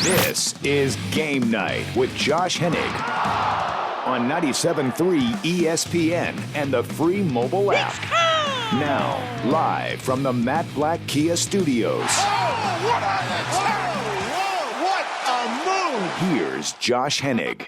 This is Game Night with Josh Hennig on 97.3 ESPN and the free mobile app. Now, live from the Matt Black Kia Studios. What a move! Here's Josh Hennig.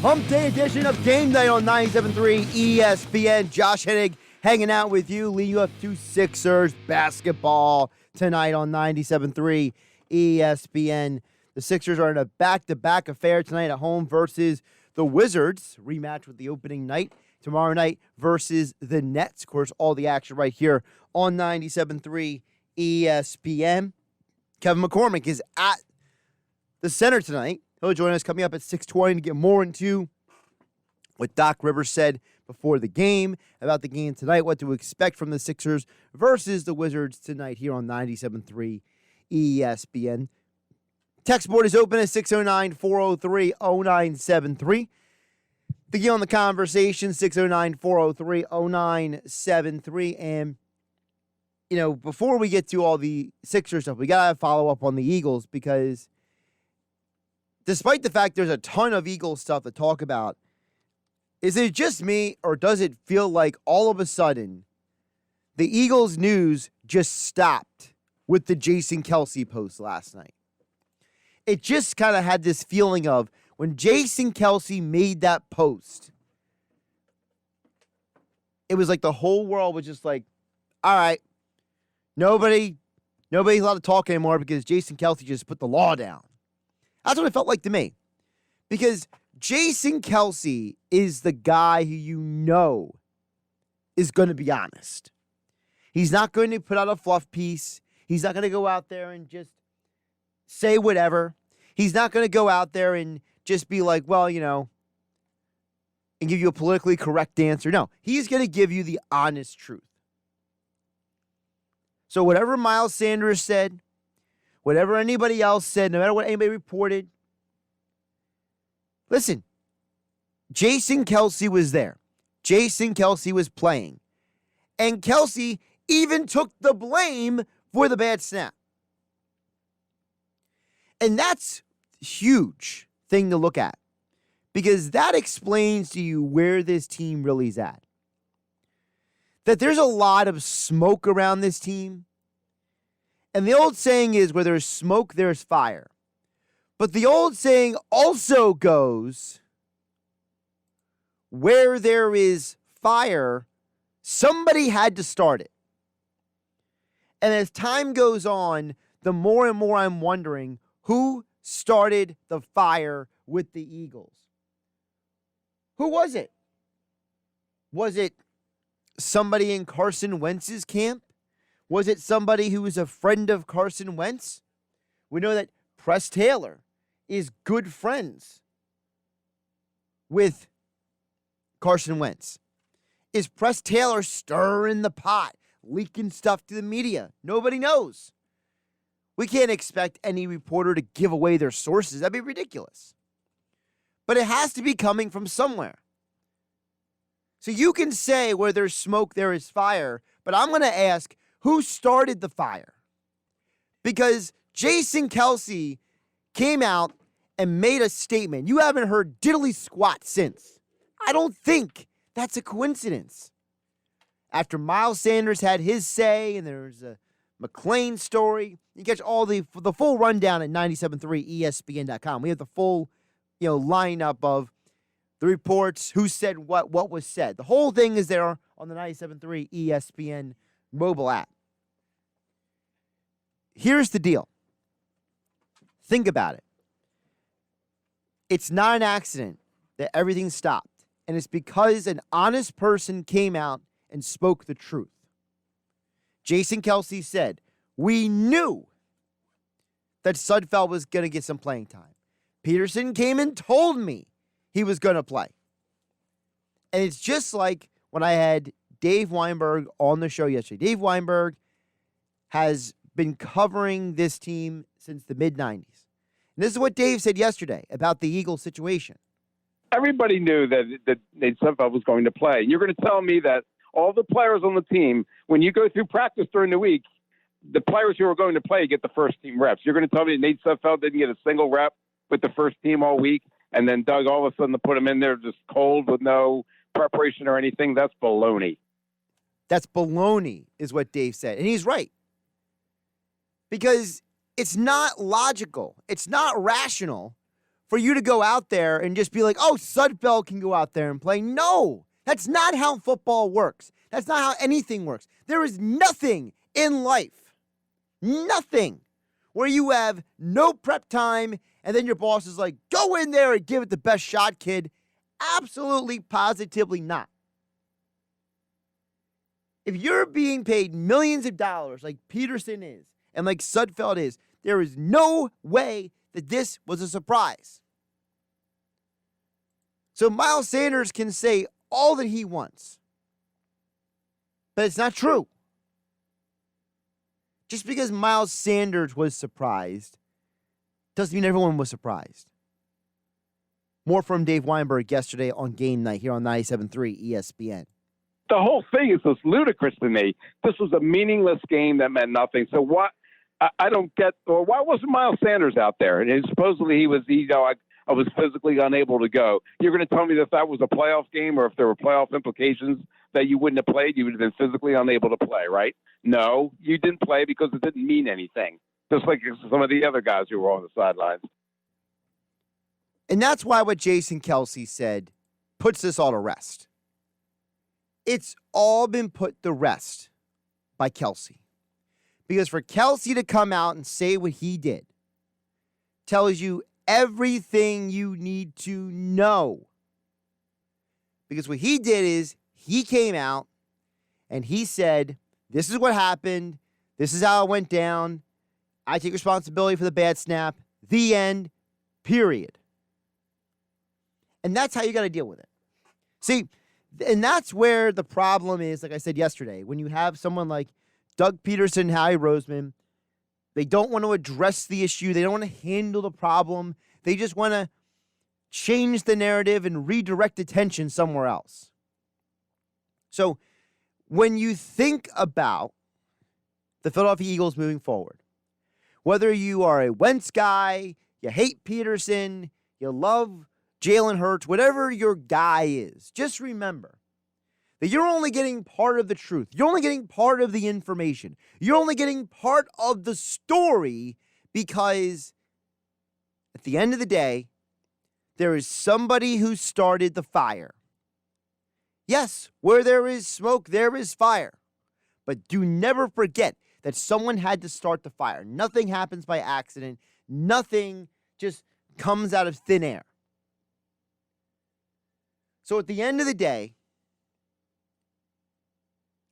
Hump Day edition of Game Night on 97.3 ESPN. Josh Hennig hanging out with you, leading you up to Sixers basketball tonight on 97.3 ESPN. The Sixers are in a back-to-back affair tonight at home versus the Wizards. Rematch with the opening night. Tomorrow night versus the Nets. Of course, all the action right here on 97.3 ESPN. Kevin McCormick is at the center tonight. He'll join us coming up at 6:20 to get more into what Doc Rivers said before the game, about the game tonight, what to expect from the Sixers versus the Wizards tonight here on 97.3 ESPN. Text board is open at 609-403-0973. To get on the conversation, 609-403-0973. And, you know, before we get to all the Sixers stuff, we got to follow up on the Eagles because despite the fact there's a ton of Eagles stuff to talk about, is it just me or does it feel like all of a sudden the Eagles news just stopped with the Jason Kelce post last night? It just kind of had this feeling of when Jason Kelce made that post, it was like the whole world was just like, all right, nobody's allowed to talk anymore because Jason Kelce just put the law down. That's what it felt like to me. Because Jason Kelce is the guy who you know is going to be honest. He's not going to put out a fluff piece. He's not going to go out there and just say whatever. He's not going to go out there and just be like, well, you know, and give you a politically correct answer. No, he's going to give you the honest truth. So whatever Miles Sanders said, whatever anybody else said, no matter what anybody reported, listen, Jason Kelce was there. Jason Kelce was playing. And Kelce even took the blame for the bad snap. And that's a huge thing to look at because that explains to you where this team really is at. That there's a lot of smoke around this team. And the old saying is where there's smoke, there's fire. But the old saying also goes, where there is fire, somebody had to start it. And as time goes on, the more and more I'm wondering who started the fire with the Eagles. Who was it? Was it somebody in Carson Wentz's camp? Was it somebody who was a friend of Carson Wentz? We know that Press Taylor is good friends with Carson Wentz. Is Press Taylor stirring the pot, leaking stuff to the media? Nobody knows. We can't expect any reporter to give away their sources. That'd be ridiculous. But it has to be coming from somewhere. So you can say where there's smoke, there is fire, but I'm going to ask, who started the fire? Because Jason Kelce came out and made a statement. You haven't heard diddly squat since. I don't think that's a coincidence. After Miles Sanders had his say, and there's a McClain story, you catch all the full rundown at 973ESPN.com. We have the full, lineup of the reports, who said what was said. The whole thing is there on the 97.3 ESPN mobile app. Here's the deal. Think about it. It's not an accident that everything stopped. And it's because an honest person came out and spoke the truth. Jason Kelce said, we knew that Sudfeld was going to get some playing time. Peterson came and told me he was going to play. And it's just like when I had Dave Weinberg on the show yesterday. Dave Weinberg has been covering this team since the mid-90s. And this is what Dave said yesterday about the Eagles situation. Everybody knew that Nate Sudfeld was going to play. You're going to tell me that all the players on the team, when you go through practice during the week, the players who are going to play get the first team reps. You're going to tell me Nate Sudfeld didn't get a single rep with the first team all week, and then Doug all of a sudden to put him in there just cold with no preparation or anything? That's baloney. That's baloney, is what Dave said. And he's right. Because it's not logical. It's not rational for you to go out there and just be like, oh, Sudfeld can go out there and play. No, that's not how football works. That's not how anything works. There is nothing in life, nothing, where you have no prep time and then your boss is like, go in there and give it the best shot, kid. Absolutely, positively not. If you're being paid millions of dollars like Peterson is and like Sudfeld is, there is no way that this was a surprise. So Miles Sanders can say all that he wants, but it's not true. Just because Miles Sanders was surprised doesn't mean everyone was surprised. More from Dave Weinberg yesterday on Game Night here on 97.3 ESPN. The whole thing is just ludicrous to me. This was a meaningless game that meant nothing. So what? I don't get, or why wasn't Miles Sanders out there? And supposedly he was, I was physically unable to go. You're going to tell me that that was a playoff game, or if there were playoff implications that you wouldn't have played, you would have been physically unable to play, right? No, you didn't play because it didn't mean anything. Just like some of the other guys who were on the sidelines. And that's why what Jason Kelce said puts this all to rest. It's all been put to rest by Kelce. Because for Kelce to come out and say what he did tells you everything you need to know. Because what he did is he came out and he said, this is what happened. This is how it went down. I take responsibility for the bad snap. The end. Period. And that's how you got to deal with it. See, and that's where the problem is, like I said yesterday, when you have someone like Doug Peterson, Howie Roseman, they don't want to address the issue. They don't want to handle the problem. They just want to change the narrative and redirect attention somewhere else. So when you think about the Philadelphia Eagles moving forward, whether you are a Wentz guy, you hate Peterson, you love Jalen Hurts, whatever your guy is, just remember that you're only getting part of the truth. You're only getting part of the information. You're only getting part of the story because at the end of the day, there is somebody who started the fire. Yes, where there is smoke, there is fire. But do never forget that someone had to start the fire. Nothing happens by accident. Nothing just comes out of thin air. So at the end of the day,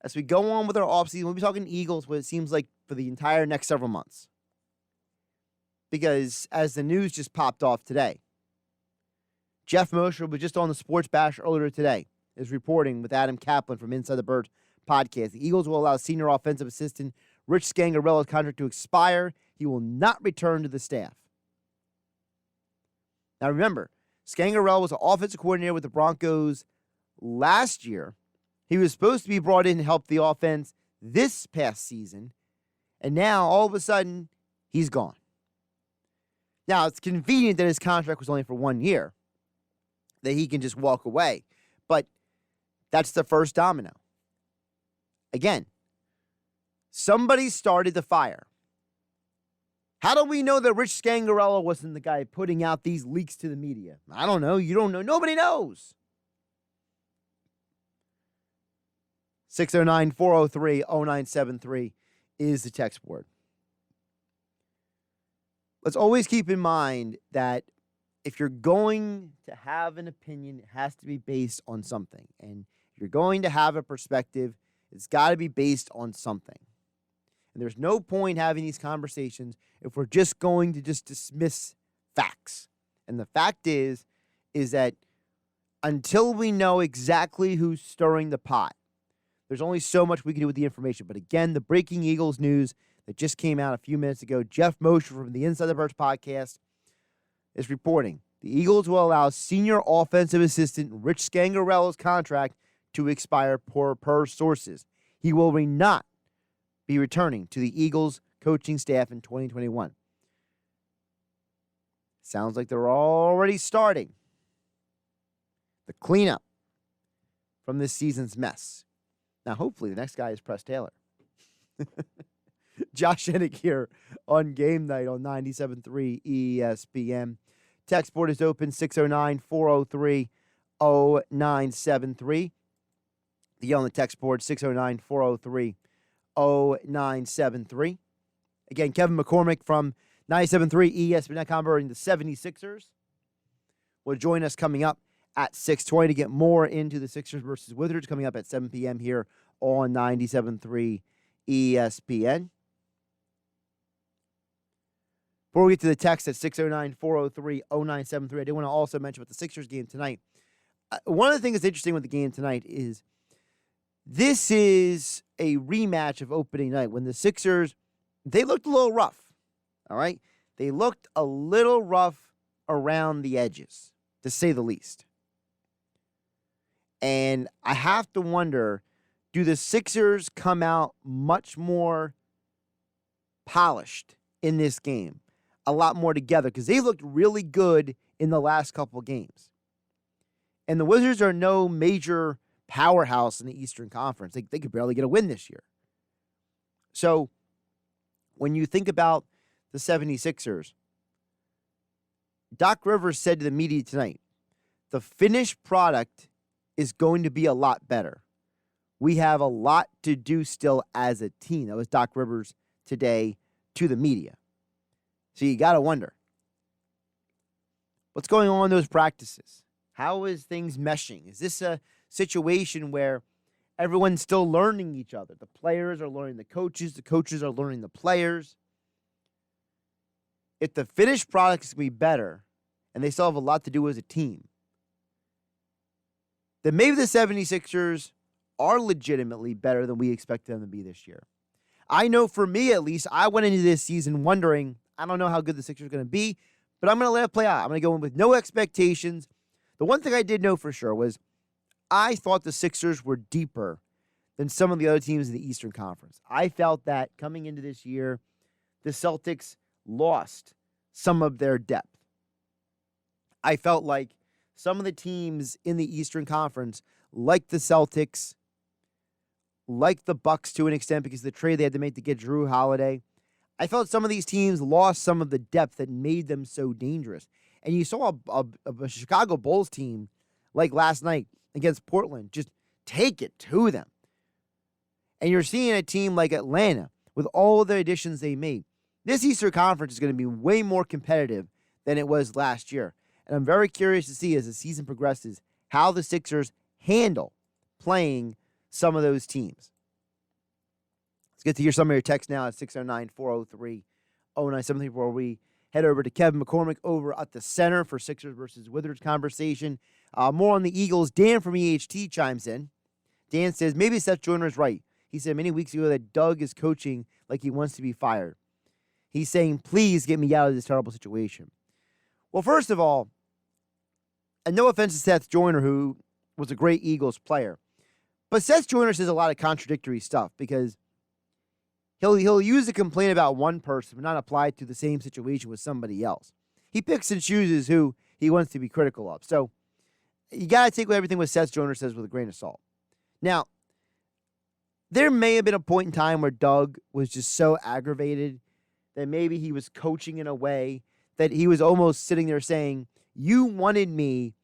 as we go on with our offseason, we'll be talking Eagles, what it seems like for the entire next several months. Because as the news just popped off today, Jeff Mosher was just on the Sports Bash earlier today, is reporting with Adam Kaplan from Inside the Birds podcast. The Eagles will allow senior offensive assistant Rich Scangarella's contract to expire. He will not return to the staff. Now remember, Scangarella was an offensive coordinator with the Broncos last year. He was supposed to be brought in to help the offense this past season, and now all of a sudden, he's gone. Now, it's convenient that his contract was only for 1 year, that he can just walk away, but that's the first domino. Again, somebody started the fire. How do we know that Rich Scangarella wasn't the guy putting out these leaks to the media? I don't know. You don't know. Nobody knows. 609-403-0973 is the text board. Let's always keep in mind that if you're going to have an opinion, it has to be based on something. And if you're going to have a perspective, it's got to be based on something. And there's no point having these conversations if we're just going to just dismiss facts. And the fact is that until we know exactly who's stirring the pot, there's only so much we can do with the information. But again, the breaking Eagles news that just came out a few minutes ago, Jeff Mosher from the Inside the Birds podcast is reporting the Eagles will allow senior offensive assistant Rich Scangarella's contract to expire per sources. He will not be returning to the Eagles coaching staff in 2021. Sounds like they're already starting the cleanup from this season's mess. Now, hopefully, the next guy is Press Taylor. Josh Hennig here on Game Night on 97.3 ESPN. Text board is open, 609-403-0973. The on the text board, 609-403-0973. Again, Kevin McCormick from 97.3 ESPN.com covering the 76ers will join us coming up at 6:20 to get more into the Sixers versus Wizards coming up at 7 p.m. here on 97.3 ESPN. Before we get to the text at 609-403-0973, I did want to also mention about the Sixers game tonight. One of the things that's interesting with the game tonight is this is a rematch of opening night when the Sixers, they looked a little rough, all right? They looked a little rough around the edges, to say the least. And I have to wonder, do the Sixers come out much more polished in this game? A lot more together, because they looked really good in the last couple of games. And the Wizards are no major powerhouse in the Eastern Conference. They could barely get a win this year. So when you think about the 76ers, Doc Rivers said to the media tonight, the finished product is going to be a lot better. We have a lot to do still as a team. That was Doc Rivers today to the media. So you got to wonder, what's going on in those practices? How is things meshing? Is this a situation where everyone's still learning each other? The players are learning the coaches are learning the players. If the finished product is going to be better, and they still have a lot to do as a team, then maybe the 76ers are legitimately better than we expected them to be this year. I know for me, at least, I went into this season wondering, I don't know how good the Sixers are going to be, but I'm going to let it play out. I'm going to go in with no expectations. The one thing I did know for sure was I thought the Sixers were deeper than some of the other teams in the Eastern Conference. I felt that coming into this year, the Celtics lost some of their depth. I felt like some of the teams in the Eastern Conference, like the Celtics, like the Bucks to an extent because of the trade they had to make to get Drew Holiday, I felt some of these teams lost some of the depth that made them so dangerous. And you saw a Chicago Bulls team like last night against Portland just take it to them. And you're seeing a team like Atlanta with all of the additions they made. This Eastern Conference is going to be way more competitive than it was last year. And I'm very curious to see as the season progresses how the Sixers handle playing some of those teams. Let's get to hear some of your texts now at 609-403-0973 before we head over to Kevin McCormick over at the center for Sixers versus Wizards conversation. More on the Eagles. Dan from EHT chimes in. Dan says, maybe Seth Joyner is right. He said many weeks ago that Doug is coaching like he wants to be fired. He's saying, please get me out of this terrible situation. Well, first of all, and no offense to Seth Joyner, who was a great Eagles player, but Seth Joyner says a lot of contradictory stuff because he'll use a complaint about one person but not apply it to the same situation with somebody else. He picks and chooses who he wants to be critical of. So you got to take everything what Seth Joyner says with a grain of salt. Now, there may have been a point in time where Doug was just so aggravated that maybe he was coaching in a way that he was almost sitting there saying, you wanted me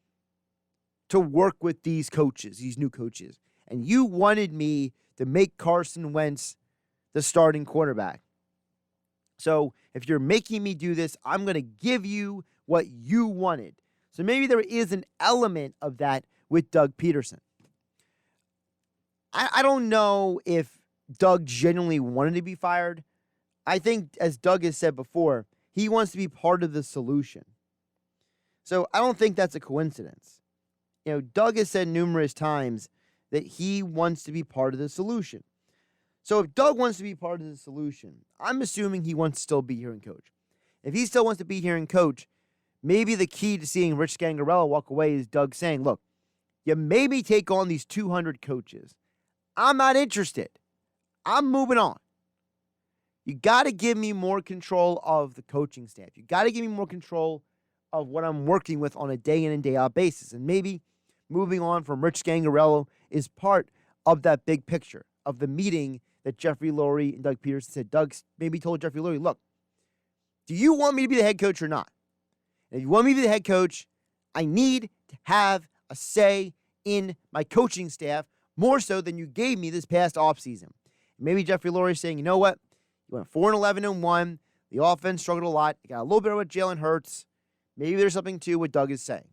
to work with these coaches, these new coaches, and you wanted me to make Carson Wentz the starting quarterback. So if you're making me do this, I'm going to give you what you wanted. So maybe there is an element of that with Doug Peterson. I don't know if Doug genuinely wanted to be fired. I think, as Doug has said before, he wants to be part of the solution. So I don't think that's a coincidence. You know, Doug has said numerous times that he wants to be part of the solution. So if Doug wants to be part of the solution, I'm assuming he wants to still be here and coach. If he still wants to be here and coach, maybe the key to seeing Rich Scangarello walk away is Doug saying, look, you made me take on these 200 coaches. I'm not interested. I'm moving on. You got to give me more control of the coaching staff. You got to give me more control of what I'm working with on a day in and day out basis. And maybe moving on from Rich Scangarello is part of that big picture of the meeting that Jeffrey Lurie and Doug Peterson said. Doug maybe told Jeffrey Lurie, look, do you want me to be the head coach or not? And if you want me to be the head coach, I need to have a say in my coaching staff more so than you gave me this past offseason. Maybe Jeffrey Lurie is saying, you know what? You went 4-11-1. The offense struggled a lot. You got a little bit with Jalen Hurts. Maybe there's something to what Doug is saying.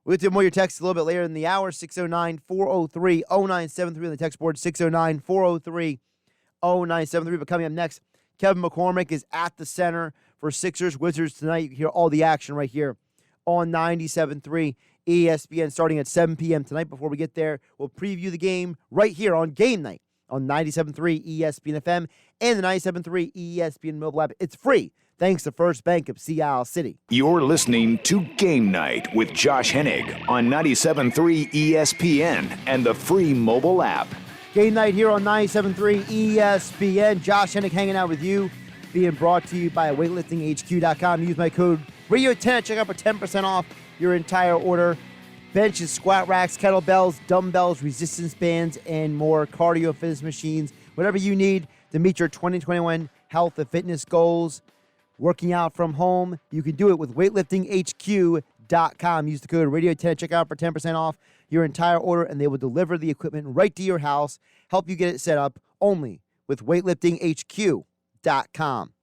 We'll get to more of your texts a little bit later in the hour. 609-403-0973 on the text board. 609-403-0973. But coming up next, Kevin McCormick is at the center for Sixers Wizards tonight. You can hear all the action right here on 97.3 ESPN starting at 7 p.m. tonight. Before we get there, we'll preview the game right here on Game Night on 97.3 ESPN FM and the 97.3 ESPN mobile app. It's free, thanks to First Bank of Sea Isle City. You're listening to Game Night with Josh Hennig on 97.3 ESPN and the free mobile app. Game Night here on 97.3 ESPN. Josh Hennig hanging out with you, being brought to you by weightliftinghq.com. Use my code Radio10 at checkout for 10% off your entire order. Benches, squat racks, kettlebells, dumbbells, resistance bands, and more cardio fitness machines. Whatever you need to meet your 2021 health and fitness goals. Working out from home, you can do it with weightliftinghq.com. Use the code Radio10 at checkout for 10% off your entire order, and they will deliver the equipment right to your house, help you get it set up only with weightliftinghq.com.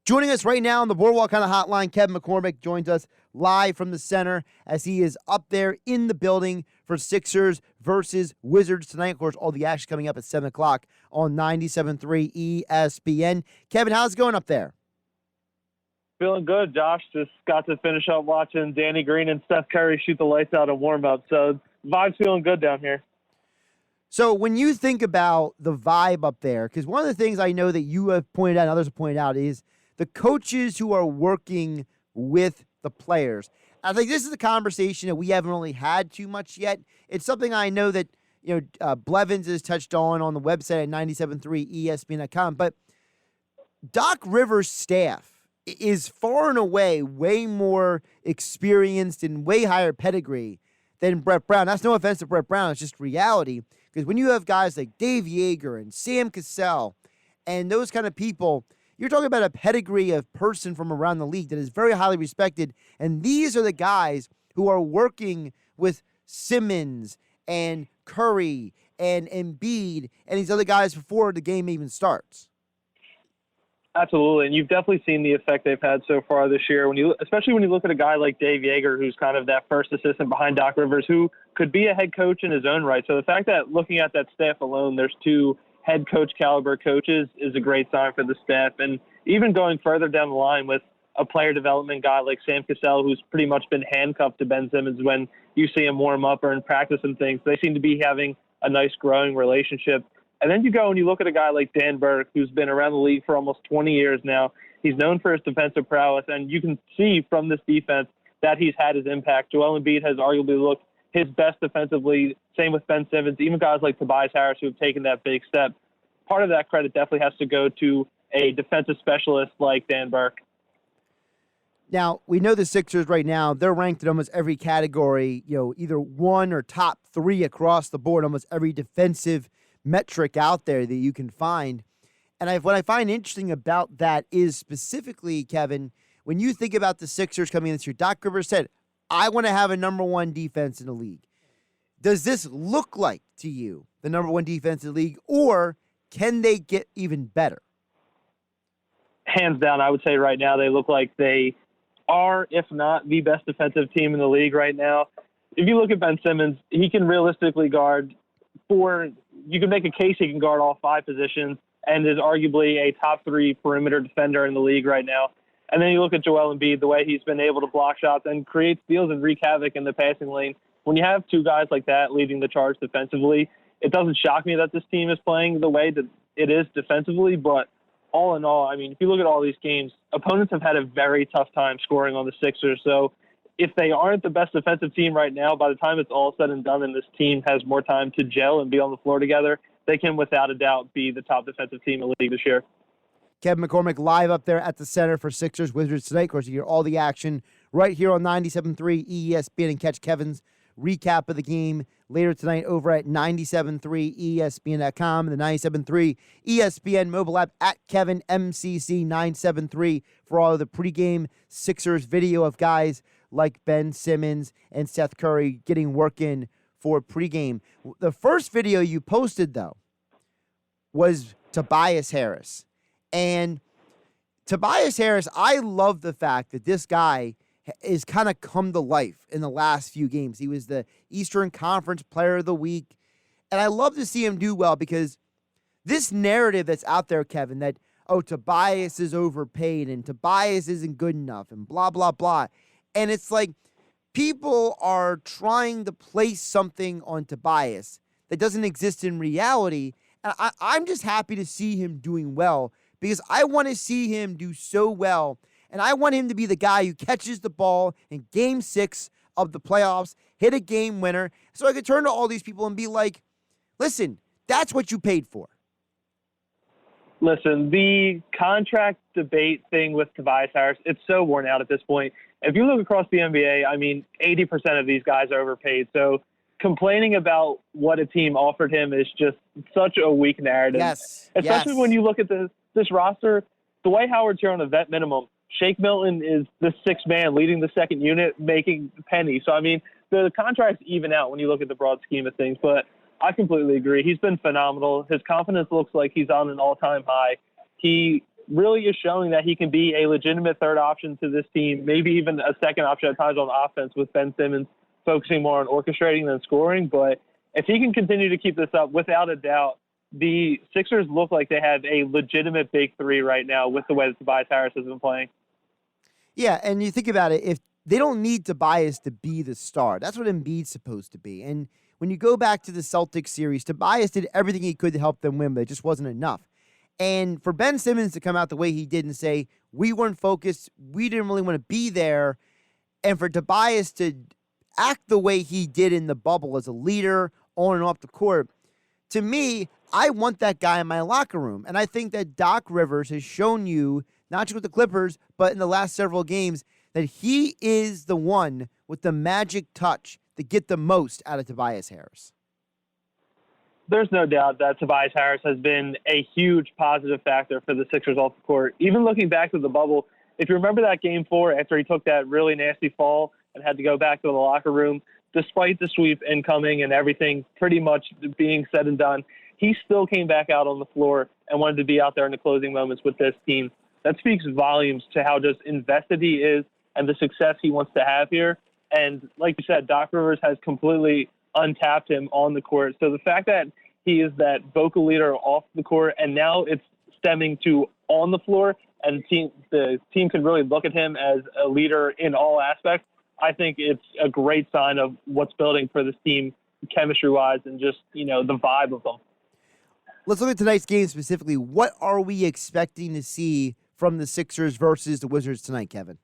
Joining us right now on the Boardwalk on the hotline, Kevin McCormick joins us live from the center as he is up there in the building for Sixers versus Wizards tonight. Of course, all the action coming up at 7 o'clock on 97.3 ESPN. Kevin, how's it going up there? Feeling good, Josh. Just got to finish up watching Danny Green and Steph Curry shoot the lights out in warm-up. So vibe's feeling good down here. So when you think about the vibe up there, because one of the things I know that you have pointed out and others have pointed out is the coaches who are working with the players. I think this is a conversation that we haven't really had too much yet. It's something I know that Blevins has touched on the website at 97.3 ESPN.com. But Doc Rivers' staff is far and away way more experienced and way higher pedigree than Brett Brown. That's no offense to Brett Brown. It's just reality. Because when you have guys like Dave Yeager and Sam Cassell and those kind of people, you're talking about a pedigree of person from around the league that is very highly respected. And these are the guys who are working with Simmons and Curry and Embiid and these other guys before the game even starts. Absolutely, and you've definitely seen the effect they've had so far this year. Especially when you look at a guy like Dave Yeager, who's kind of that first assistant behind Doc Rivers, who could be a head coach in his own right. So the fact that looking at that staff alone, there's two head coach caliber coaches is a great sign for the staff. And even going further down the line with a player development guy like Sam Cassell, who's pretty much been handcuffed to Ben Simmons when you see him warm up or in practice and things, they seem to be having a nice growing relationship. And then you go and you look at a guy like Dan Burke, who's been around the league for almost 20 years now. He's known for his defensive prowess, and you can see from this defense that he's had his impact. Joel Embiid has arguably looked his best defensively. Same with Ben Simmons, even guys like Tobias Harris who have taken that big step. Part of that credit definitely has to go to a defensive specialist like Dan Burke. Now, we know the Sixers right now, they're ranked in almost every category, either one or top three across the board, almost every defensive metric out there that you can find. And what I find interesting about that is specifically, Kevin, when you think about the Sixers coming in this year, Doc Rivers said, I want to have a number one defense in the league. Does this look like to you the number one defense in the league, or can they get even better? Hands down, I would say right now they look like they are, if not the best defensive team in the league right now. If you look at Ben Simmons, he can realistically guard you can make a case he can guard all five positions and is arguably a top three perimeter defender in the league right now. And then you look at Joel Embiid, the way he's been able to block shots and create steals and wreak havoc in the passing lane. When you have two guys like that leading the charge defensively, it doesn't shock me that this team is playing the way that it is defensively. But all in all, I mean, if you look at all these games, opponents have had a very tough time scoring on the Sixers. So if they aren't the best defensive team right now, by the time it's all said and done and this team has more time to gel and be on the floor together, they can without a doubt be the top defensive team in the league this year. Kevin McCormick live up there at the center for Sixers Wizards tonight. Of course, you hear all the action right here on 97.3 ESPN, and catch Kevin's recap of the game later tonight over at 97.3 ESPN.com and the 97.3 ESPN mobile app at Kevin MCC 973 for all of the pregame Sixers video of guys like Ben Simmons and Seth Curry getting work in for pregame. The first video you posted, though, was Tobias Harris. And Tobias Harris, I love the fact that this guy is kind of come to life in the last few games. He was the Eastern Conference Player of the Week. And I love to see him do well because this narrative that's out there, Kevin, that, oh, Tobias is overpaid and Tobias isn't good enough and blah, blah, blah. And it's like people are trying to place something on Tobias that doesn't exist in reality. And I'm just happy to see him doing well because I want to see him do so well. And I want him to be the guy who catches the ball in Game 6 of the playoffs, hit a game winner, so I could turn to all these people and be like, listen, that's what you paid for. Listen, the contract debate thing with Tobias Harris, it's so worn out at this point. If you look across the NBA, I mean, 80% of these guys are overpaid. So complaining about what a team offered him is just such a weak narrative. Yes. Especially when you look at this roster. Dwight Howard's here on a vet minimum. Shake Milton is the sixth man leading the second unit, making pennies. So, I mean, the contracts even out when you look at the broad scheme of things. But I completely agree. He's been phenomenal. His confidence looks like he's on an all-time high. He really is showing that he can be a legitimate third option to this team, maybe even a second option at times on offense with Ben Simmons focusing more on orchestrating than scoring. But if he can continue to keep this up, without a doubt, the Sixers look like they have a legitimate big three right now with the way that Tobias Harris has been playing. Yeah, and you think about it, if they don't need Tobias to be the star. That's what Embiid's supposed to be. And when you go back to the Celtics series, Tobias did everything he could to help them win, but it just wasn't enough. And for Ben Simmons to come out the way he did and say, we weren't focused, we didn't really want to be there, and for Tobias to act the way he did in the bubble as a leader on and off the court, to me, I want that guy in my locker room. And I think that Doc Rivers has shown you, not just with the Clippers, but in the last several games, that he is the one with the magic touch to get the most out of Tobias Harris. There's no doubt that Tobias Harris has been a huge positive factor for the Sixers off the court. Even looking back to the bubble, if you remember that Game 4 after he took that really nasty fall and had to go back to the locker room, despite the sweep incoming and everything pretty much being said and done, he still came back out on the floor and wanted to be out there in the closing moments with this team. That speaks volumes to how just invested he is and the success he wants to have here. And like you said, Doc Rivers has completely untapped him on the court. So the fact that he is that vocal leader off the court and now it's stemming to on the floor and the team can really look at him as a leader in all aspects, I think it's a great sign of what's building for this team chemistry-wise and just, the vibe of them. Let's look at tonight's game specifically. What are we expecting to see from the Sixers versus the Wizards tonight, Kevin?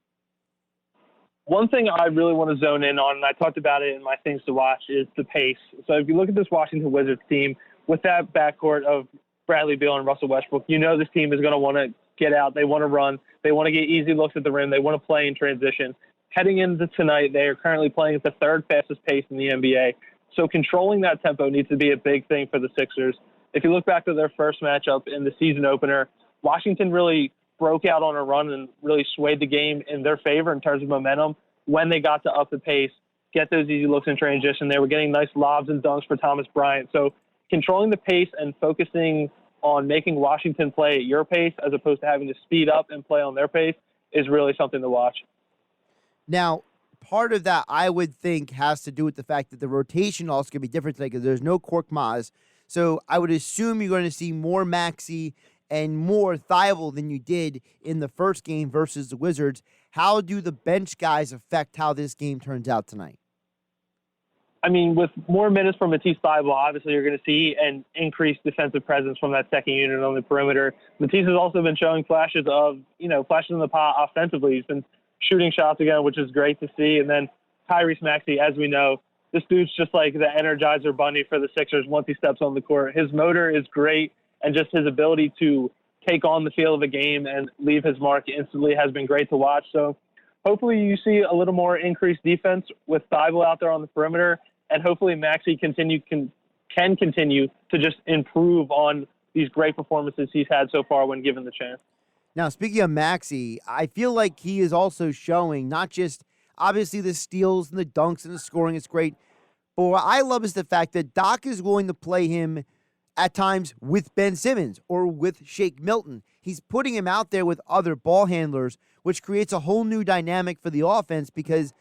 One thing I really want to zone in on, and I talked about it in my things to watch, is the pace. So if you look at this Washington Wizards team, with that backcourt of Bradley Beal and Russell Westbrook, this team is going to want to get out. They want to run. They want to get easy looks at the rim. They want to play in transition. Heading into tonight, they are currently playing at the third fastest pace in the NBA. So controlling that tempo needs to be a big thing for the Sixers. If you look back to their first matchup in the season opener, Washington really broke out on a run and really swayed the game in their favor in terms of momentum when they got to up the pace, get those easy looks in transition. They were getting nice lobs and dunks for Thomas Bryant. So controlling the pace and focusing on making Washington play at your pace as opposed to having to speed up and play on their pace is really something to watch. Now, part of that, I would think, has to do with the fact that the rotation also could be different today because there's no Kork Maz. So I would assume you're going to see more Maxey and more Thibault than you did in the first game versus the Wizards. How do the bench guys affect how this game turns out tonight? I mean, with more minutes from Matisse Thybulle, obviously you're going to see an increased defensive presence from that second unit on the perimeter. Matisse has also been showing flashes in the pot offensively. He's been shooting shots again, which is great to see. And then Tyrese Maxey, as we know, this dude's just like the Energizer Bunny for the Sixers once he steps on the court. His motor is great, and just his ability to take on the feel of a game and leave his mark instantly has been great to watch. So hopefully you see a little more increased defense with Thibault out there on the perimeter, and hopefully Maxey can continue to just improve on these great performances he's had so far when given the chance. Now, speaking of Maxey, I feel like he is also showing not just obviously the steals and the dunks and the scoring is great, but what I love is the fact that Doc is willing to play him at times with Ben Simmons or with Shake Milton. He's putting him out there with other ball handlers, which creates a whole new dynamic for the offense, because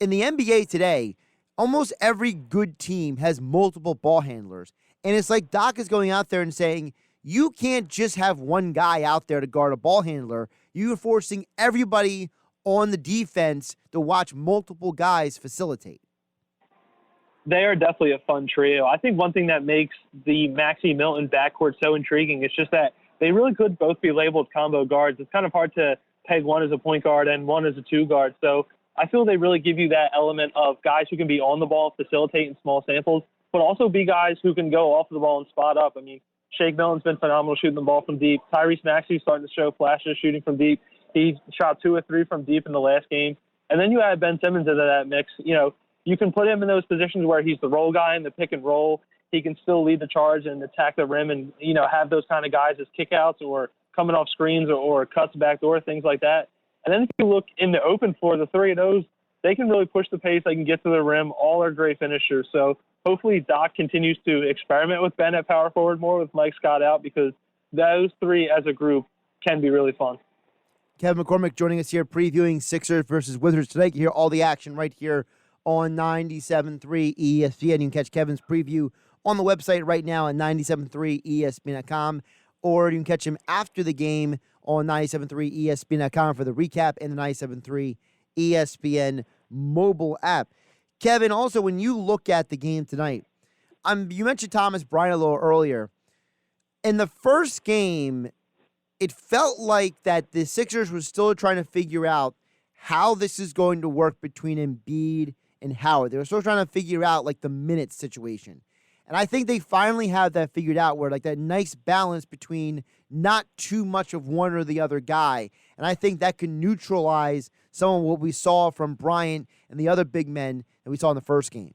in the NBA today, almost every good team has multiple ball handlers. And it's like Doc is going out there and saying, you can't just have one guy out there to guard a ball handler. You're forcing everybody on the defense to watch multiple guys facilitate. They are definitely a fun trio. I think one thing that makes the Maxey Milton backcourt so intriguing is just that they really could both be labeled combo guards. It's kind of hard to peg one as a point guard and one as a two guard. So I feel they really give you that element of guys who can be on the ball, facilitate in small samples, but also be guys who can go off the ball and spot up. I mean, Shake Milton's been phenomenal shooting the ball from deep. Tyrese Maxey's starting to show flashes shooting from deep. He shot 2 or 3 from deep in the last game. And then you add Ben Simmons into that mix. You know, you can put him in those positions where he's the roll guy in the pick and roll. He can still lead the charge and attack the rim and, you know, have those kind of guys as kickouts or coming off screens or cuts backdoor, things like that. And then if you look in the open floor, the three of those, they can really push the pace. They can get to the rim. All are great finishers. So hopefully Doc continues to experiment with Ben at power forward more with Mike Scott out, because those three as a group can be really fun. Kevin McCormick joining us here previewing Sixers versus Wizards today. You can hear all the action right here on 97.3 ESPN. You can catch Kevin's preview on the website right now at 97.3ESPN.com, or you can catch him after the game on 97.3ESPN.com for the recap and the 97.3 ESPN mobile app. Kevin, also, when you look at the game tonight, you mentioned Thomas Bryant a little earlier. In the first game, it felt like that the Sixers were still trying to figure out how this is going to work between Embiid and Howard. They were still trying to figure out, like, the minutes situation. And I think they finally have that figured out, where, like, that nice balance between not too much of one or the other guy. And I think that can neutralize some of what we saw from Bryant and the other big men that we saw in the first game.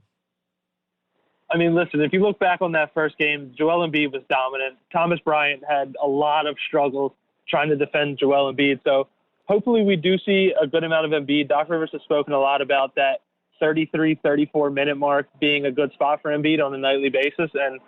I mean, listen, if you look back on that first game, Joel Embiid was dominant. Thomas Bryant had a lot of struggles trying to defend Joel Embiid. So hopefully we do see a good amount of Embiid. Doc Rivers has spoken a lot about that 33, 34-minute mark being a good spot for Embiid on a nightly basis. And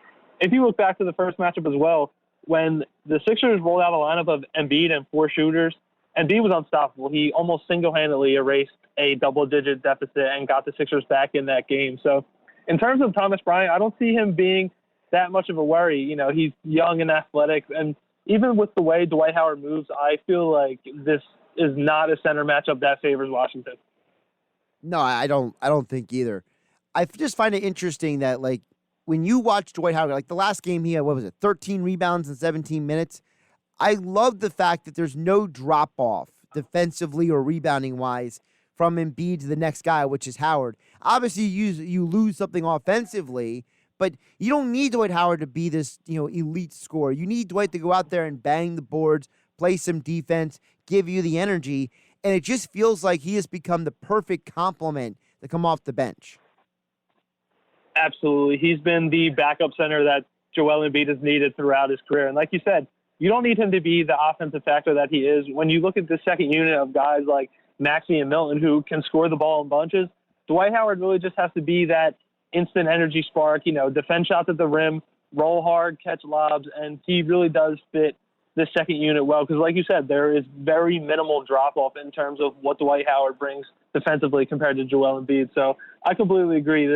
if you look back to the first matchup as well, when the Sixers rolled out a lineup of Embiid and 4 shooters, Embiid was unstoppable. He almost single-handedly erased a double-digit deficit and got the Sixers back in that game. So in terms of Thomas Bryant, I don't see him being that much of a worry. You know, he's young and athletic, and even with the way Dwight Howard moves, I feel like this is not a center matchup that favors Washington. No, I don't think either. I just find it interesting that, like, when you watch Dwight Howard, like the last game he had, 13 rebounds in 17 minutes. I love the fact that there's no drop-off defensively or rebounding-wise from Embiid to the next guy, which is Howard. Obviously, you lose something offensively, but you don't need Dwight Howard to be this, elite scorer. You need Dwight to go out there and bang the boards, play some defense, give you the energy, and it just feels like he has become the perfect complement to come off the bench. Absolutely. He's been the backup center that Joel Embiid has needed throughout his career. And like you said, you don't need him to be the offensive factor that he is. When you look at the second unit of guys like Maxey and Milton who can score the ball in bunches, Dwight Howard really just has to be that instant energy spark, defend shots at the rim, roll hard, catch lobs, and he really does fit the second unit well. Because like you said, there is very minimal drop-off in terms of what Dwight Howard brings defensively compared to Joel Embiid. So I completely agree.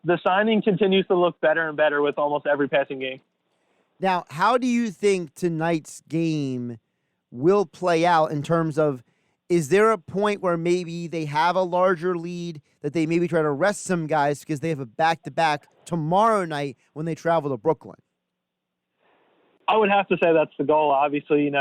The signing continues to look better and better with almost every passing game. Now, how do you think tonight's game will play out in terms of, is there a point where maybe they have a larger lead that they maybe try to rest some guys because they have a back-to-back tomorrow night when they travel to Brooklyn? I would have to say that's the goal. Obviously,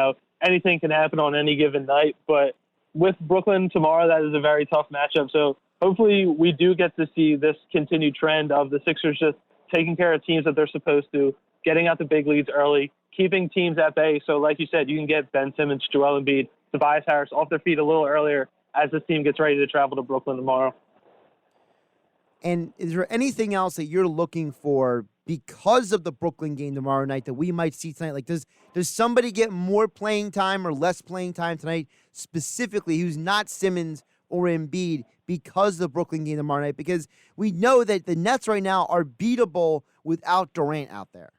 anything can happen on any given night, but with Brooklyn tomorrow, that is a very tough matchup. So hopefully we do get to see this continued trend of the Sixers just taking care of teams that they're supposed to, getting out the big leads early, keeping teams at bay. So like you said, you can get Ben Simmons, Joel Embiid, Tobias Harris off their feet a little earlier as this team gets ready to travel to Brooklyn tomorrow. And is there anything else that you're looking for because of the Brooklyn game tomorrow night that we might see tonight? Like, does somebody get more playing time or less playing time tonight, specifically who's not Simmons or Embiid, because of the Brooklyn game tomorrow night? Because we know that the Nets right now are beatable without Durant out there.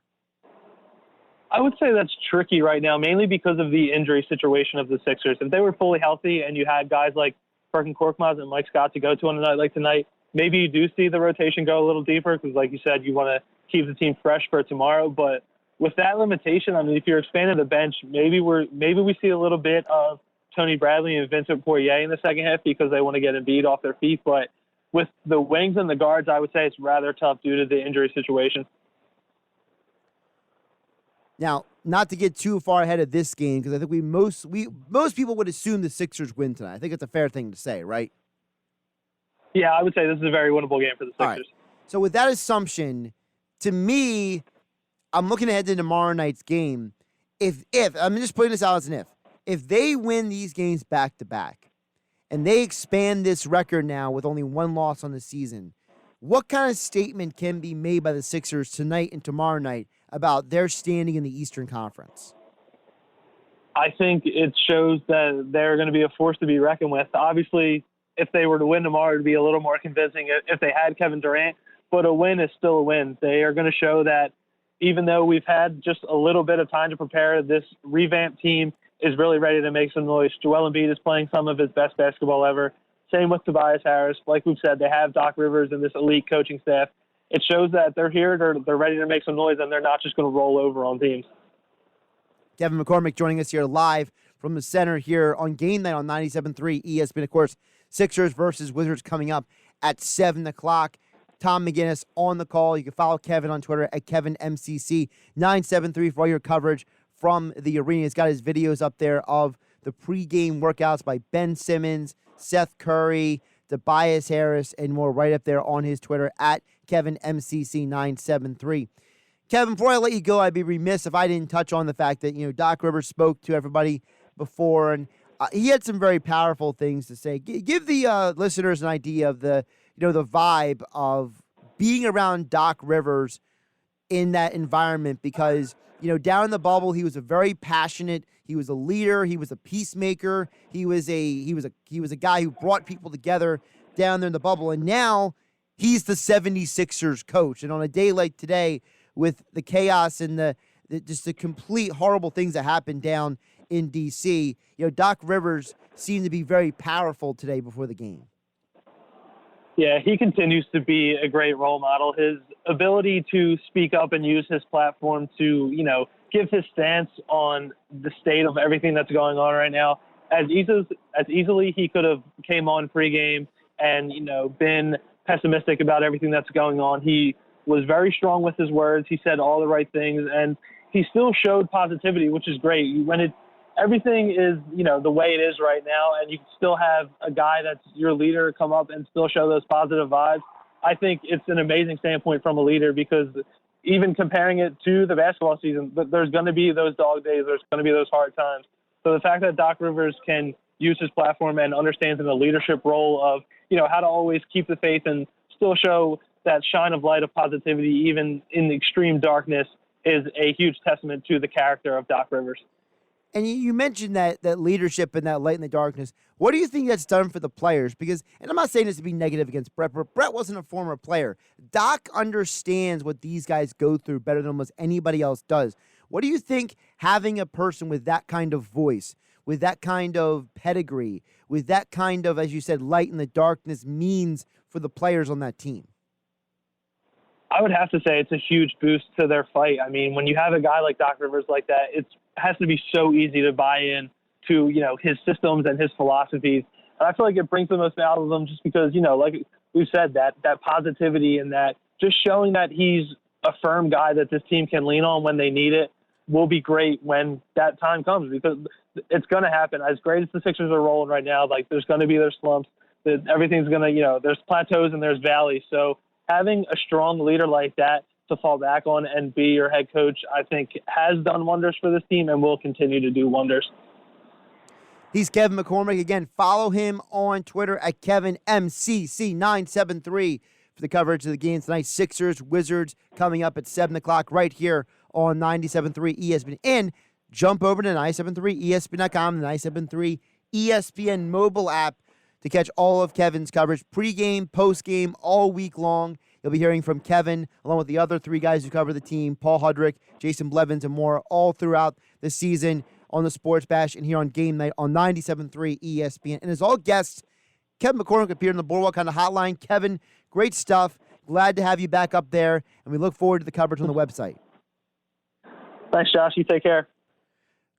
I would say that's tricky right now, mainly because of the injury situation of the Sixers. If they were fully healthy and you had guys like Perkin Korkmaz and Mike Scott to go to on a night like tonight, maybe you do see the rotation go a little deeper because, like you said, you want to keep the team fresh for tomorrow. But with that limitation, I mean, if you're expanding the bench, maybe we see a little bit of Tony Bradley and Vincent Poirier in the second half because they want to get Embiid off their feet. But with the wings and the guards, I would say it's rather tough due to the injury situation. Now, not to get too far ahead of this game, because I think most people would assume the Sixers win tonight. I think it's a fair thing to say, right? Yeah, I would say this is a very winnable game for the Sixers. All right. So with that assumption, to me, I'm looking ahead to tomorrow night's game. If I'm just putting this out as an if they win these games back to back, and they expand this record now with only one loss on the season, what kind of statement can be made by the Sixers tonight and tomorrow night about their standing in the Eastern Conference? I think it shows that they're going to be a force to be reckoned with. Obviously, if they were to win tomorrow, it would be a little more convincing if they had Kevin Durant, but a win is still a win. They are going to show that even though we've had just a little bit of time to prepare, this revamped team is really ready to make some noise. Joel Embiid is playing some of his best basketball ever. Same with Tobias Harris. Like we've said, they have Doc Rivers and this elite coaching staff. It shows that they're here, they're ready to make some noise, and they're not just going to roll over on teams. Kevin McCormick joining us here live from the center here on Game Night on 97.3 ESPN. Of course, Sixers versus Wizards coming up at 7 o'clock. Tom McGinnis on the call. You can follow Kevin on Twitter at KevinMCC973 for all your coverage from the arena. He's got his videos up there of the pregame workouts by Ben Simmons, Seth Curry, Tobias Harris, and more right up there on his Twitter at KevinMCC973. Kevin, before I let you go, I'd be remiss if I didn't touch on the fact that, Doc Rivers spoke to everybody before, and he had some very powerful things to say. Give the listeners an idea of the vibe of being around Doc Rivers in that environment, because down in the bubble, he was a very passionate. He was a leader. He was a peacemaker. He was a guy who brought people together down there in the bubble. And now he's the 76ers coach. And on a day like today, with the chaos and the complete horrible things that happened down in D.C., Doc Rivers seemed to be very powerful today before the game. Yeah, he continues to be a great role model. His ability to speak up and use his platform to, give his stance on the state of everything that's going on right now. As easily he could have came on pregame and, been pessimistic about everything that's going on. He was very strong with his words. He said all the right things, and he still showed positivity, which is great. Everything is, the way it is right now, and you can still have a guy that's your leader come up and still show those positive vibes. I think it's an amazing standpoint from a leader, because even comparing it to the basketball season, there's going to be those dog days. There's going to be those hard times. So the fact that Doc Rivers can use his platform and understands in the leadership role of, how to always keep the faith and still show that shine of light of positivity, even in the extreme darkness, is a huge testament to the character of Doc Rivers. And you mentioned that leadership and that light in the darkness. What do you think that's done for the players? Because, and I'm not saying this to be negative against Brett, but Brett wasn't a former player. Doc understands what these guys go through better than almost anybody else does. What do you think having a person with that kind of voice, with that kind of pedigree, with that kind of, as you said, light in the darkness means for the players on that team? I would have to say it's a huge boost to their fight. I mean, when you have a guy like Doc Rivers like that, it has to be so easy to buy in to, his systems and his philosophies. And I feel like it brings the most out of them just because, like we've said, that positivity and that just showing that he's a firm guy that this team can lean on when they need it will be great when that time comes, because it's going to happen. As great as the Sixers are rolling right now, like there's going to be their slumps. that everything's going to, there's plateaus and there's valleys. So having a strong leader like that to fall back on and be your head coach, I think has done wonders for this team and will continue to do wonders. He's Kevin McCormick. Again, follow him on Twitter at KevinMCC973 for the coverage of the games tonight. Sixers, Wizards coming up at 7 o'clock right here on 97.3 ESPN. And jump over to 973ESPN.com, the 973 ESPN mobile app to catch all of Kevin's coverage, pregame, postgame, all week long. You'll be hearing from Kevin, along with the other three guys who cover the team, Paul Hudrick, Jason Blevins, and more, all throughout the season on the Sports Bash and here on Game Night on 97.3 ESPN. And as all guests, Kevin McCormick appeared on the Boardwalk on the hotline. Kevin, great stuff. Glad to have you back up there, and we look forward to the coverage on the website. Thanks, Josh. You take care.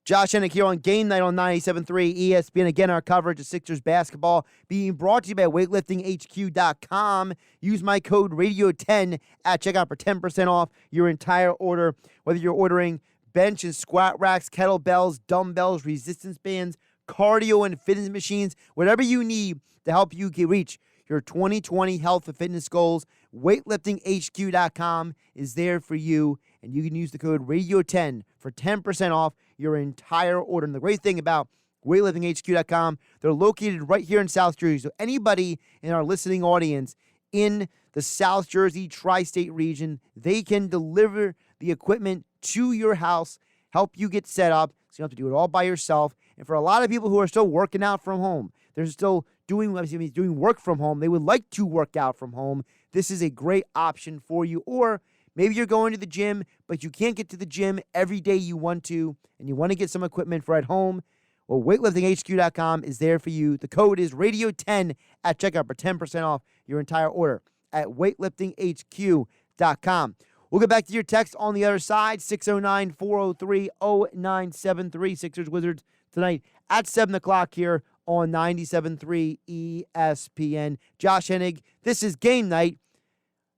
Josh Hennig here on Game Night on 97.3 ESPN. Again, our coverage of Sixers basketball being brought to you by weightliftinghq.com. Use my code RADIO10 at checkout for 10% off your entire order. Whether you're ordering bench and squat racks, kettlebells, dumbbells, resistance bands, cardio and fitness machines, whatever you need to help you reach your 2020 health and fitness goals, weightliftinghq.com is there for you, and you can use the code RADIO10 for 10% off your entire order. And the great thing about weightliftinghq.com, they're located right here in South Jersey, so anybody in our listening audience in the South Jersey tri-state region, they can deliver the equipment to your house, help you get set up, so you don't have to do it all by yourself. And for a lot of people who are still working out from home, they're still doing work from home, they would like to work out from home, this is a great option for you. Or maybe you're going to the gym, but you can't get to the gym every day you want to, and you want to get some equipment for at home. Well, weightliftinghq.com is there for you. The code is RADIO10 at checkout for 10% off your entire order at weightliftinghq.com. We'll get back to your text on the other side, 609-403-0973. Sixers Wizards tonight at 7 o'clock here on 97.3 ESPN. Josh Hennig, this is Game Night,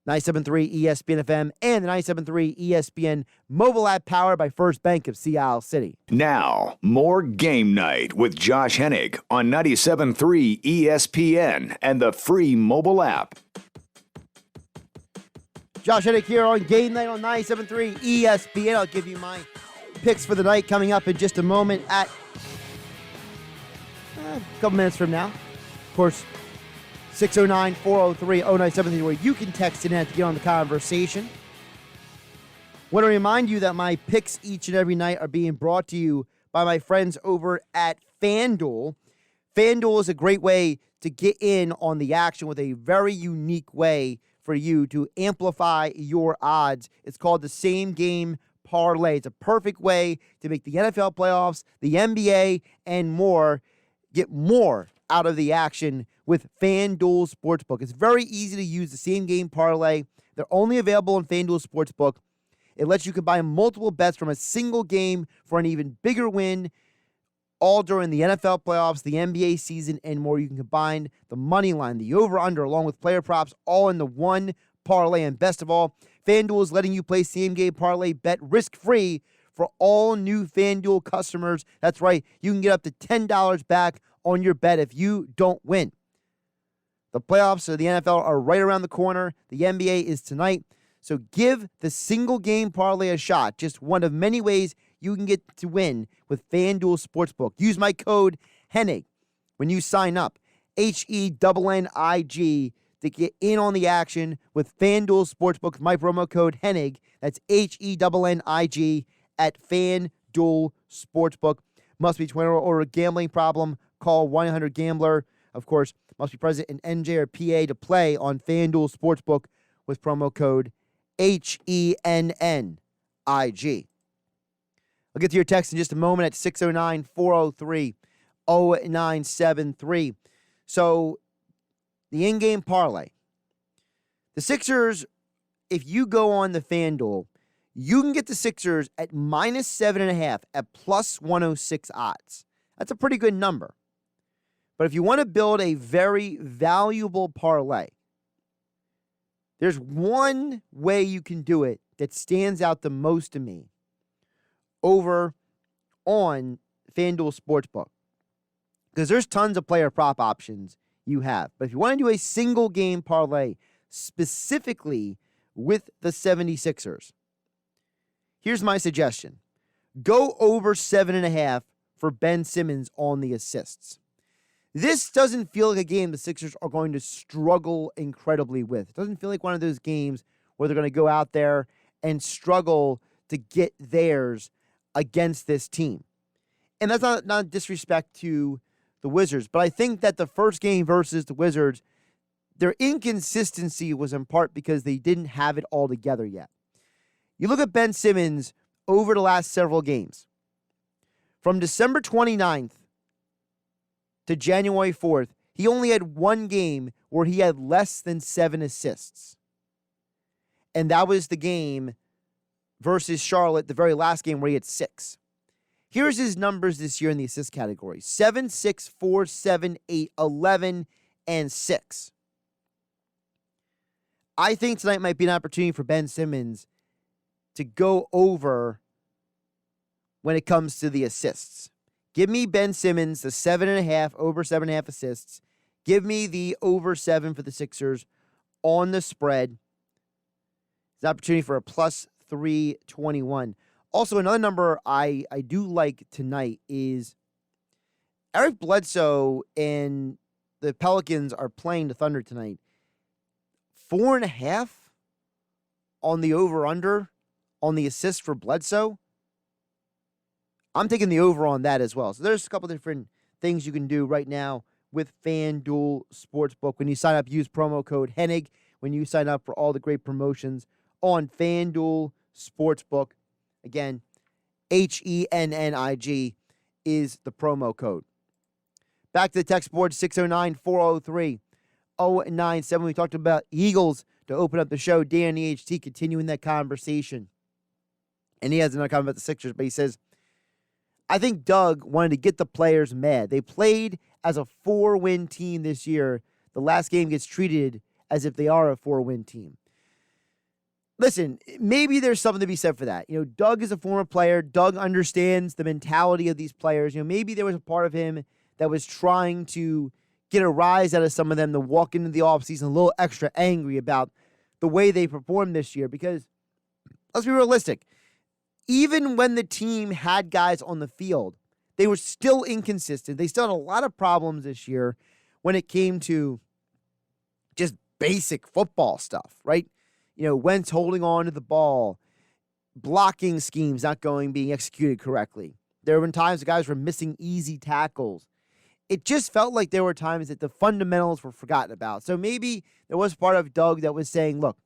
97.3 ESPN FM and the 97.3 ESPN mobile app powered by First Bank of Sea Isle City. Now, more Game Night with Josh Hennig on 97.3 ESPN and the free mobile app. Josh Hennig here on Game Night on 97.3 ESPN. I'll give you my picks for the night coming up in just a moment at a couple minutes from now. Of course, 609-403-0973, where you can text in to get on the conversation. Want to remind you that my picks each and every night are being brought to you by my friends over at FanDuel. FanDuel is a great way to get in on the action with a very unique way for you to amplify your odds. It's called the Same Game Parlay. It's a perfect way to make the NFL playoffs, the NBA, and more. Get more out of the action with FanDuel Sportsbook. It's very easy to use the Same Game Parlay. They're only available on FanDuel Sportsbook. It lets you combine multiple bets from a single game for an even bigger win, all during the NFL playoffs, the NBA season, and more. You can combine the money line, the over-under, along with player props, all into one parlay. And best of all, FanDuel is letting you play same-game parlay bet risk-free for all new FanDuel customers. That's right. You can get up to $10 back on your bet if you don't win. The playoffs of the NFL are right around the corner. The NBA is tonight. So give the single-game parlay a shot. Just one of many ways you can get to win with FanDuel Sportsbook. Use my code Hennig when you sign up, HENNIG, to get in on the action with FanDuel Sportsbook. My promo code Hennig. That's HENNIG at FanDuel Sportsbook. Must be 21 or a gambling problem. Call 1-800-GAMBLER. Of course, must be present in NJ or PA to play on FanDuel Sportsbook with promo code HENNIG. I'll get to your text in just a moment at 609-403-0973. So, the in-game parlay. The Sixers, if you go on the FanDuel, you can get the Sixers at minus 7.5 at plus 106 odds. That's a pretty good number. But if you want to build a very valuable parlay, there's one way you can do it that stands out the most to me over on FanDuel Sportsbook. Because there's tons of player prop options you have. But if you want to do a single game parlay specifically with the 76ers, here's my suggestion. Go over 7.5 for Ben Simmons on the assists. This doesn't feel like a game the Sixers are going to struggle incredibly with. It doesn't feel like one of those games where they're going to go out there and struggle to get theirs against this team. And that's not disrespect to the Wizards, but I think that the first game versus the Wizards, their inconsistency was in part because they didn't have it all together yet. You look at Ben Simmons over the last several games. From December 29th to January 4th, he only had one game where he had less than 7 assists. And that was the game versus Charlotte, the very last game where he had 6. Here's his numbers this year in the assist category. 7, 6, 4, 7, 8, 11, and 6. I think tonight might be an opportunity for Ben Simmons to go over when it comes to the assists. Give me Ben Simmons, the 7.5, over 7.5 assists. Give me the over 7 for the Sixers on the spread. It's an opportunity for a plus 321. Also, another number I do like tonight is Eric Bledsoe and the Pelicans are playing the Thunder tonight. 4.5 on the over-under on the assist for Bledsoe. I'm taking the over on that as well. So there's a couple different things you can do right now with FanDuel Sportsbook. When you sign up, use promo code Hennig when you sign up for all the great promotions on FanDuel Sportsbook. Again, HENNIG is the promo code. Back to the text board, 609-403-0997. We talked about Eagles to open up the show. Dan EHT continuing that conversation. And he has another comment about the Sixers, but he says, I think Doug wanted to get the players mad. They played as a 4-win team this year. The last game gets treated as if they are a 4-win team. Listen, maybe there's something to be said for that. You know, Doug is a former player. Doug understands the mentality of these players. You know, maybe there was a part of him that was trying to get a rise out of some of them to walk into the offseason a little extra angry about the way they performed this year. Because, let's be realistic, even when the team had guys on the field, they were still inconsistent. They still had a lot of problems this year when it came to just basic football stuff, right? You know, Wentz holding on to the ball, blocking schemes not being executed correctly. There have been times the guys were missing easy tackles. It just felt like there were times that the fundamentals were forgotten about. So maybe there was part of Doug that was saying, look,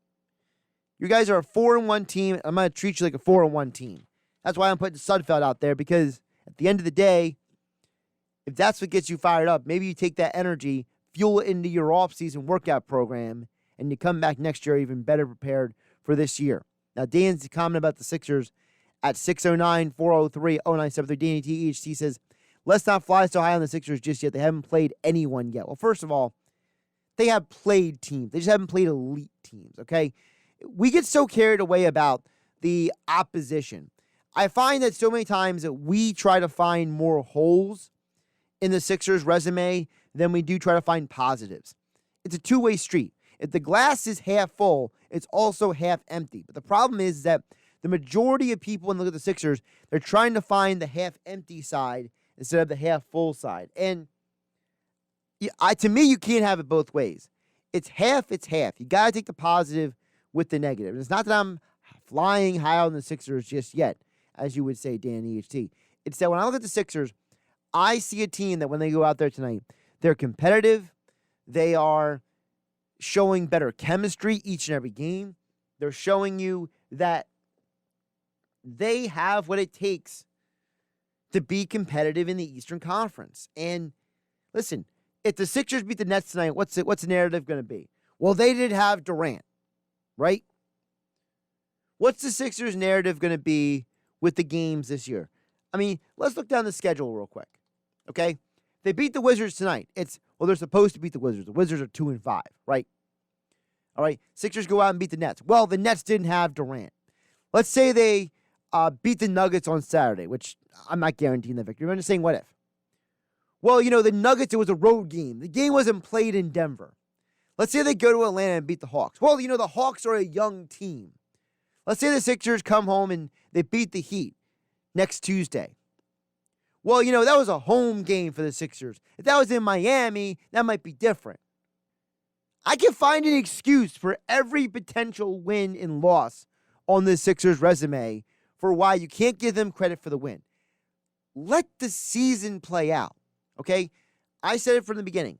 you guys are a 4-1 team. I'm going to treat you like a 4-1 team. That's why I'm putting Sudfeld out there, because at the end of the day, if that's what gets you fired up, maybe you take that energy, fuel it into your offseason workout program, and you come back next year even better prepared for this year. Now, Dan's comment about the Sixers at 609-403-0973. Danny THC says, let's not fly so high on the Sixers just yet. They haven't played anyone yet. Well, first of all, they have played teams. They just haven't played elite teams, okay? We get so carried away about the opposition. I find that so many times that we try to find more holes in the Sixers' resume than we do try to find positives. It's a two-way street. If the glass is half full, it's also half empty. But the problem is that the majority of people, when they look at the Sixers, they're trying to find the half empty side instead of the half full side. And to me, you can't have it both ways. It's half, it's half. You got to take the positive with the negative. And it's not that I'm flying high on the Sixers just yet, as you would say, Dan EHT. It's that when I look at the Sixers, I see a team that when they go out there tonight, they're competitive. They are showing better chemistry each and every game. They're showing you that they have what it takes to be competitive in the Eastern Conference. And listen, if the Sixers beat the Nets tonight, what's the narrative going to be? Well, they did have Durant, right? What's the Sixers' narrative going to be with the games this year? I mean, let's look down the schedule real quick, okay? They beat the Wizards tonight. They're supposed to beat the Wizards. The Wizards are 2-5, right? All right, Sixers go out and beat the Nets. Well, the Nets didn't have Durant. Let's say they beat the Nuggets on Saturday, which I'm not guaranteeing the victory. I'm just saying, what if? Well, the Nuggets, it was a road game. The game wasn't played in Denver. Let's say they go to Atlanta and beat the Hawks. Well, the Hawks are a young team. Let's say the Sixers come home and they beat the Heat next Tuesday. Well, that was a home game for the Sixers. If that was in Miami, that might be different. I can find an excuse for every potential win and loss on the Sixers resume for why you can't give them credit for the win. Let the season play out, okay? I said it from the beginning.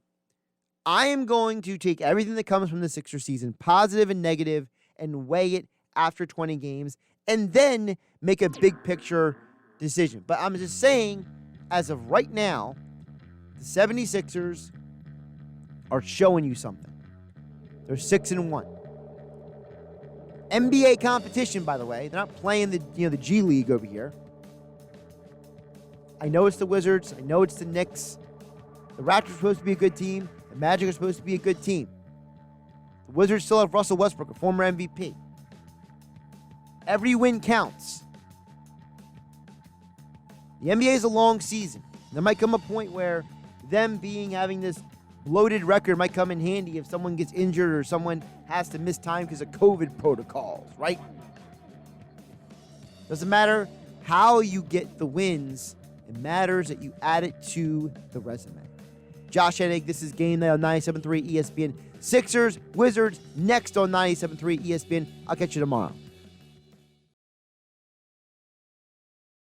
I am going to take everything that comes from the Sixers season, positive and negative, and weigh it after 20 games, and then make a big picture decision. But I'm just saying, as of right now, the 76ers are showing you something. They're 6-1. NBA competition, by the way. They're not playing the G League over here. I know it's the Wizards. I know it's the Knicks. The Raptors are supposed to be a good team. The Magic are supposed to be a good team. The Wizards still have Russell Westbrook, a former MVP. Every win counts. The NBA is a long season. There might come a point where them having this bloated record might come in handy if someone gets injured or someone has to miss time because of COVID protocols, right? Doesn't matter how you get the wins. It matters that you add it to the resume. Josh Hennig, this is Game Night on 97.3 ESPN. Sixers, Wizards, next on 97.3 ESPN. I'll catch you tomorrow.